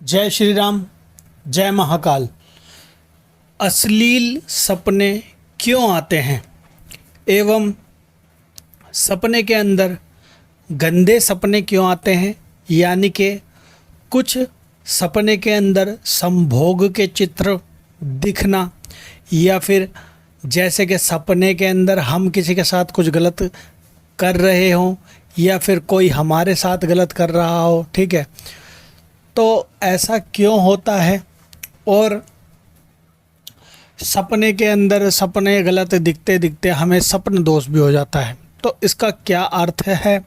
जय श्री राम, जय महाकाल। अश्लील सपने क्यों आते हैं एवं सपने के अंदर गंदे सपने क्यों आते हैं, यानी कि कुछ सपने के अंदर संभोग के चित्र दिखना, या फिर जैसे कि सपने के अंदर हम किसी के साथ कुछ गलत कर रहे हों या फिर कोई हमारे साथ गलत कर रहा हो। ठीक है, तो ऐसा क्यों होता है और सपने के अंदर सपने गलत दिखते दिखते हमें स्वप्न दोष भी हो जाता है, तो इसका क्या अर्थ है,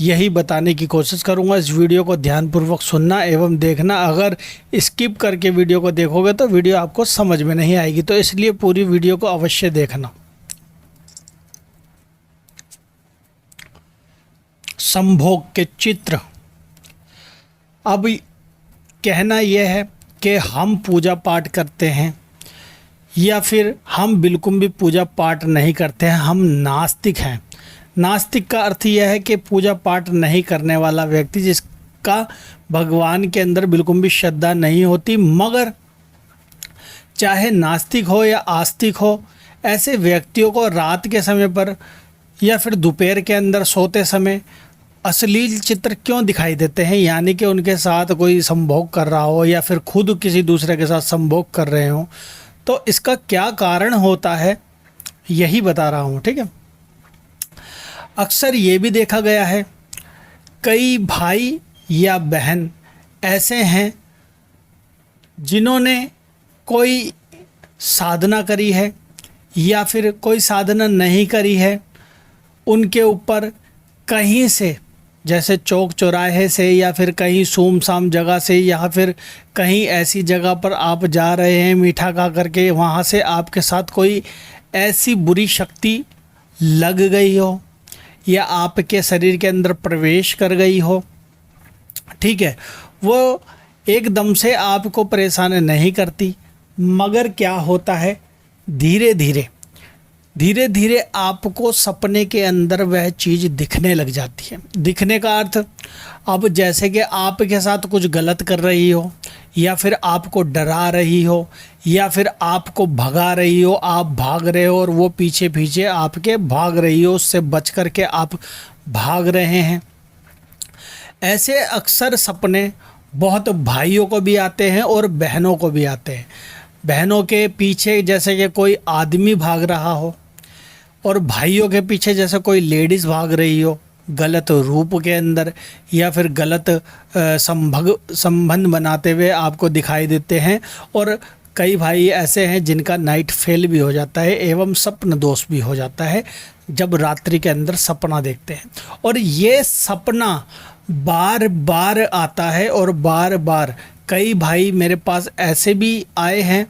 यही बताने की कोशिश करूंगा। इस वीडियो को ध्यानपूर्वक सुनना एवं देखना। अगर स्किप करके वीडियो को देखोगे तो वीडियो आपको समझ में नहीं आएगी, तो इसलिए पूरी वीडियो को अवश्य देखना। संभोग के चित्र। अब कहना यह है कि हम पूजा पाठ करते हैं या फिर हम बिल्कुल भी पूजा पाठ नहीं करते हैं, हम नास्तिक हैं। नास्तिक का अर्थ यह है कि पूजा पाठ नहीं करने वाला व्यक्ति, जिसका भगवान के अंदर बिल्कुल भी श्रद्धा नहीं होती। मगर चाहे नास्तिक हो या आस्तिक हो, ऐसे व्यक्तियों को रात के समय पर या फिर दोपहर के अंदर सोते समय अश्लील चित्र क्यों दिखाई देते हैं, यानी कि उनके साथ कोई संभोग कर रहा हो या फिर खुद किसी दूसरे के साथ संभोग कर रहे हो, तो इसका क्या कारण होता है यही बता रहा हूँ। ठीक है, अक्सर ये भी देखा गया है कई भाई या बहन ऐसे हैं जिन्होंने कोई साधना करी है या फिर कोई साधना नहीं करी है, उनके ऊपर कहीं से, जैसे चौक चौराहे से या फिर कहीं सुमसाम जगह से या फिर कहीं ऐसी जगह पर आप जा रहे हैं मीठा खा करके, वहाँ से आपके साथ कोई ऐसी बुरी शक्ति लग गई हो या आपके शरीर के अंदर प्रवेश कर गई हो। ठीक है, वो एकदम से आपको परेशान नहीं करती, मगर क्या होता है धीरे धीरे धीरे आपको सपने के अंदर वह चीज़ दिखने लग जाती है। दिखने का अर्थ, अब जैसे कि आपके साथ कुछ गलत कर रही हो या फिर आपको डरा रही हो या फिर आपको भगा रही हो, आप भाग रहे हो और वो पीछे पीछे आपके भाग रही हो, उससे बच कर के आप भाग रहे हैं। ऐसे अक्सर सपने बहुत भाइयों को भी आते हैं और बहनों को भी आते हैं। बहनों के पीछे जैसे कि कोई आदमी भाग रहा हो और भाइयों के पीछे जैसे कोई लेडीज़ भाग रही हो गलत रूप के अंदर, या फिर गलत संबंध बनाते हुए आपको दिखाई देते हैं। और कई भाई ऐसे हैं जिनका नाइट फेल भी हो जाता है एवं स्वप्न दोष भी हो जाता है जब रात्रि के अंदर सपना देखते हैं। और ये सपना बार बार आता है और बार बार कई भाई मेरे पास ऐसे भी आए हैं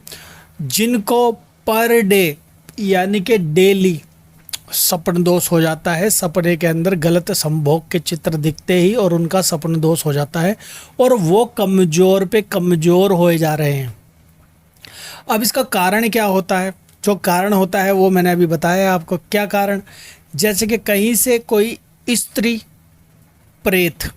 जिनको पर डे यानी कि डेली सपन दोष हो जाता है। सपने के अंदर गलत संभोग के चित्र दिखते ही और उनका सपन दोष हो जाता है और वो कमज़ोर पे कमज़ोर होए जा रहे हैं। अब इसका कारण क्या होता है? जो कारण होता है वो मैंने अभी बताया आपको। क्या कारण? जैसे कि कहीं से कोई स्त्री प्रेत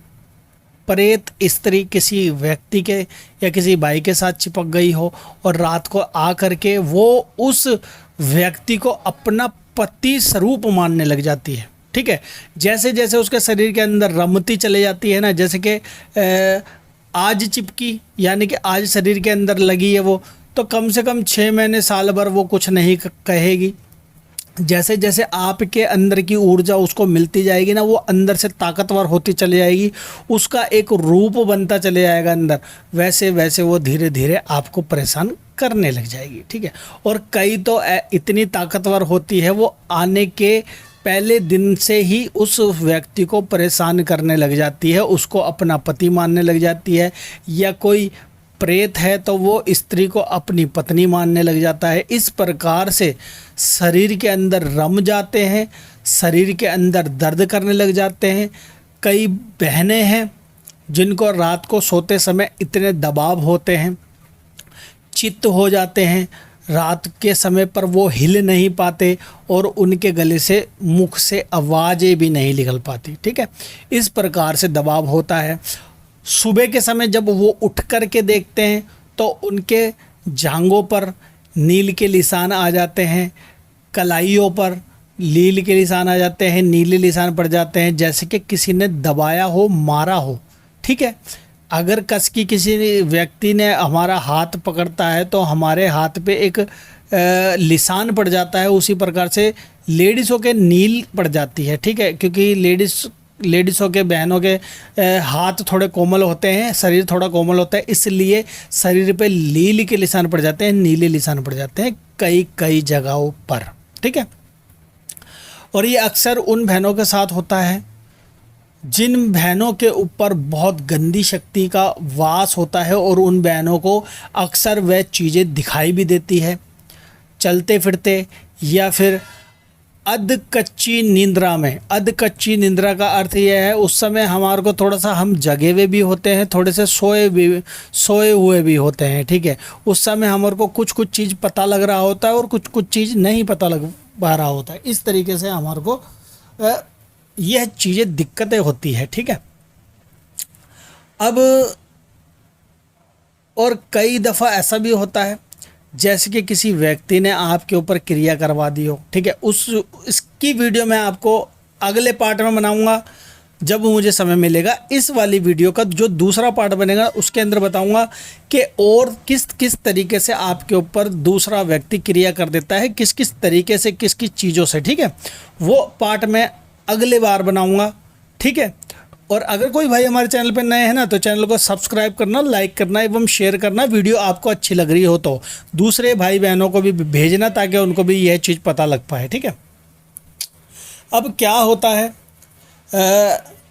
स्त्री किसी व्यक्ति के या किसी भाई के साथ चिपक गई हो और रात को आ करके वो उस व्यक्ति को अपना पति स्वरूप मानने लग जाती है। ठीक है, जैसे जैसे उसके शरीर के अंदर रमती चले जाती है ना, जैसे कि आज चिपकी यानी कि आज शरीर के अंदर लगी है वो, तो कम से कम 6 महीने साल भर वो कुछ नहीं कहेगी। जैसे जैसे आपके अंदर की ऊर्जा उसको मिलती जाएगी ना, वो अंदर से ताकतवर होती चली जाएगी, उसका एक रूप बनता चले जाएगा अंदर, वैसे वैसे वो धीरे धीरे आपको परेशान करने लग जाएगी। ठीक है, और कई तो इतनी ताकतवर होती है वो आने के पहले दिन से ही उस व्यक्ति को परेशान करने लग जाती है, उसको अपना पति मानने लग जाती है। या कोई प्रेत है तो वो स्त्री को अपनी पत्नी मानने लग जाता है। इस प्रकार से शरीर के अंदर रम जाते हैं, शरीर के अंदर दर्द करने लग जाते हैं। कई बहनें हैं जिनको रात को सोते समय इतने दबाव होते हैं, चित्त हो जाते हैं, रात के समय पर वो हिल नहीं पाते और उनके गले से मुख से आवाज़ें भी नहीं निकल पाती। ठीक है, इस प्रकार से दबाव होता है। सुबह के समय जब वो उठ कर के देखते हैं तो उनके जांघों पर नील के निशान आ जाते हैं, कलाइयों पर नील के निशान आ जाते हैं, नीले निशान पड़ जाते हैं, जैसे कि किसी ने दबाया हो, मारा हो। ठीक है, अगर कस की किसी व्यक्ति ने हमारा हाथ पकड़ता है तो हमारे हाथ पे एक निशान पड़ जाता है, उसी प्रकार से लेडीज़ों के नील पड़ जाती है। ठीक है, क्योंकि लेडीज़ों के, बहनों के हाथ थोड़े कोमल होते हैं, शरीर थोड़ा कोमल होता है, इसलिए शरीर पे नील के निशान पड़ जाते हैं, नीले निशान पड़ जाते हैं कई कई जगहों पर। ठीक है, और ये अक्सर उन बहनों के साथ होता है जिन बहनों के ऊपर बहुत गंदी शक्ति का वास होता है, और उन बहनों को अक्सर वह चीज़ें दिखाई भी देती है चलते फिरते, या फिर अध कच्ची निंद्रा में। अध कच्ची निंद्रा का अर्थ यह है उस समय हमारे को थोड़ा सा हम जगे हुए भी होते हैं, थोड़े से सोए हुए भी होते हैं। ठीक है, उस समय हमारे को कुछ कुछ चीज़ पता लग रहा होता है और कुछ कुछ चीज़ नहीं पता लग पा रहा होता है। इस तरीके से हमारे को यह चीज़ें दिक्कतें होती है। ठीक है, अब और कई दफ़ा ऐसा भी होता है जैसे कि किसी व्यक्ति ने आपके ऊपर क्रिया करवा दी हो। ठीक है, इसकी वीडियो मैं आपको अगले पार्ट में बनाऊंगा जब मुझे समय मिलेगा। इस वाली वीडियो का जो दूसरा पार्ट बनेगा उसके अंदर बताऊंगा कि और किस किस तरीके से आपके ऊपर दूसरा व्यक्ति क्रिया कर देता है, किस किस तरीके से, किस किस चीज़ों से। ठीक है, वो पार्ट मैं अगले बार बनाऊंगा। ठीक है, और अगर कोई भाई हमारे चैनल पर नए हैं ना तो चैनल को सब्सक्राइब करना, लाइक करना एवं शेयर करना। वीडियो आपको अच्छी लग रही हो तो दूसरे भाई बहनों को भी भेजना ताकि उनको भी यह चीज़ पता लग पाए। ठीक है, अब क्या होता है,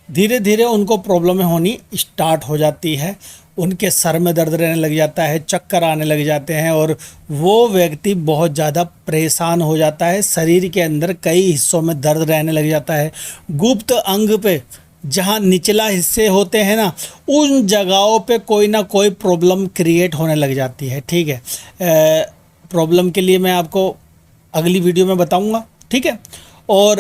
धीरे धीरे उनको प्रॉब्लम होनी स्टार्ट हो जाती है, उनके सर में दर्द रहने लग जाता है, चक्कर आने लग जाते हैं, और वो व्यक्ति बहुत ज़्यादा परेशान हो जाता है। शरीर के अंदर कई हिस्सों में दर्द रहने लग जाता है। गुप्त अंग पे जहाँ निचला हिस्से होते हैं ना, उन जगहों पे कोई ना कोई प्रॉब्लम क्रिएट होने लग जाती है। ठीक है, प्रॉब्लम के लिए मैं आपको अगली वीडियो में बताऊंगा। ठीक है, और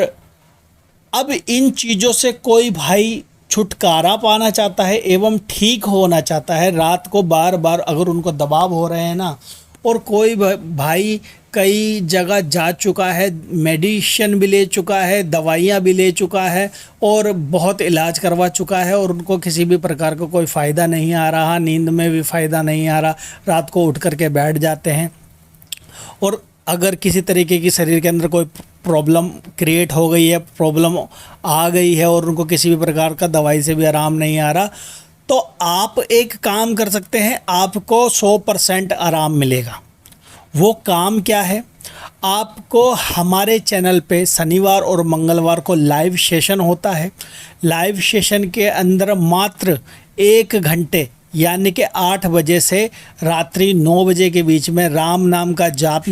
अब इन चीज़ों से कोई भाई छुटकारा पाना चाहता है एवं ठीक होना चाहता है, रात को बार बार अगर उनको दबाव हो रहे हैं ना, और कोई भाई कई जगह जा चुका है, मेडिसिन भी ले चुका है, दवाइयाँ भी ले चुका है, और बहुत इलाज करवा चुका है, और उनको किसी भी प्रकार का कोई फ़ायदा नहीं आ रहा, नींद में भी फ़ायदा नहीं आ रहा, रात को उठ कर के बैठ जाते हैं। और अगर किसी तरीके की शरीर के अंदर कोई प्रॉब्लम क्रिएट हो गई है, प्रॉब्लम आ गई है, और उनको किसी भी प्रकार का दवाई से भी आराम नहीं आ रहा, तो आप एक काम कर सकते हैं, आपको 100% आराम मिलेगा। वो काम क्या है, आपको हमारे चैनल पे शनिवार और मंगलवार को लाइव सेशन होता है। लाइव सेशन के अंदर मात्र 1 घंटे यानी कि 8 बजे से रात्रि 9 बजे के बीच में राम नाम का जाप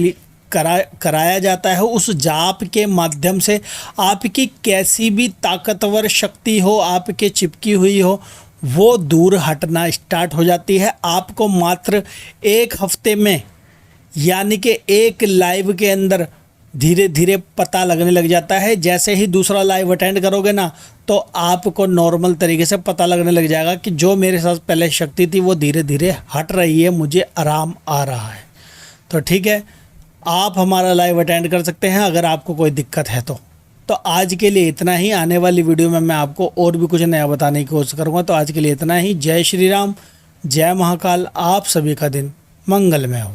कराया जाता है। उस जाप के माध्यम से आपकी कैसी भी ताकतवर शक्ति हो, आपके चिपकी हुई हो, वो दूर हटना स्टार्ट हो जाती है। आपको मात्र 1 हफ्ते में यानी कि एक लाइव के अंदर धीरे धीरे पता लगने लग जाता है। जैसे ही दूसरा लाइव अटेंड करोगे ना, तो आपको नॉर्मल तरीके से पता लगने लग जाएगा कि जो मेरे साथ पहले शक्ति थी वो धीरे धीरे हट रही है, मुझे आराम आ रहा है। तो ठीक है, आप हमारा लाइव अटेंड कर सकते हैं अगर आपको कोई दिक्कत है तो आज के लिए इतना ही। आने वाली वीडियो में मैं आपको और भी कुछ नया बताने की कोशिश करूँगा। तो आज के लिए इतना ही। जय श्री राम, जय महाकाल। आप सभी का दिन मंगलमय हो।